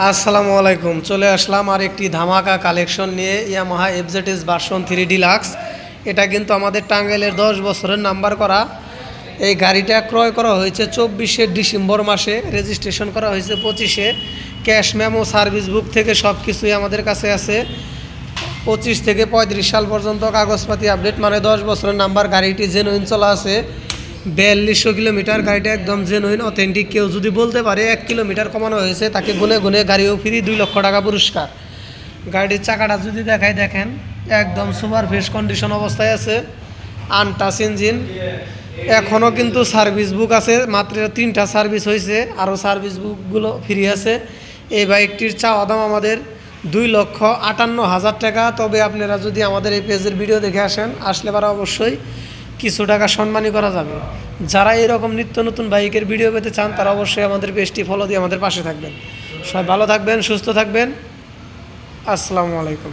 আসসালামু আলাইকুম। চলে আসলাম আর একটি ধামাকা কালেকশন নিয়ে, ইয়ামাহা এফজেডএস ভার্সন 3 ডিলাক্স। এটা কিন্তু আমাদের টাঙ্গাইলের 10 বছরের নাম্বার করা। এই গাড়িটা ক্রয় করা হয়েছে 24শে ডিসেম্বর মাসে, রেজিস্ট্রেশন করা হয়েছে 25শে। ক্যাশ মেমো সার্ভিস বুক থেকে সব কিছুই আমাদের কাছে আছে। 25 থেকে 35 সাল পর্যন্ত কাগজপাতি আপডেট, মানে 10 বছরের নাম্বার। গাড়িটি জেনুইন চলা আছে 4200 কিলোমিটার। গাড়িটা একদম জেনুইন অথেন্টিক। কেউ যদি বলতে পারে 1 কিলোমিটার কমানো হয়েছে, তাকে গুনে গুনে গাড়িও ফ্রি, 2 লক্ষ টাকা পুরস্কার। গাড়ির চাকাটা যদি দেখাই, দেখেন একদম সুপার ফ্রেশ কন্ডিশন অবস্থায় আছে, আনটাচ ইঞ্জিন। এখনও কিন্তু সার্ভিস বুক আছে, মাত্র 3টা সার্ভিস হয়েছে, আরও সার্ভিস বুকগুলো ফ্রি আছে। এই বাইকটির চাওয়া দাম আমাদের 2,58,000 টাকা। তবে আপনারা যদি আমাদের এই পেজের ভিডিও দেখে আসলে পারা অবশ্যই কিছু টাকা সম্মানী করা যাবে। যারা এরকম নিত্য নতুন বাইকের ভিডিও পেতে চান, তারা অবশ্যই আমাদের পেজটি ফলো দিয়ে আমাদের পাশে থাকবেন। সবাই ভালো থাকবেন, সুস্থ থাকবেন। আসসালামু আলাইকুম।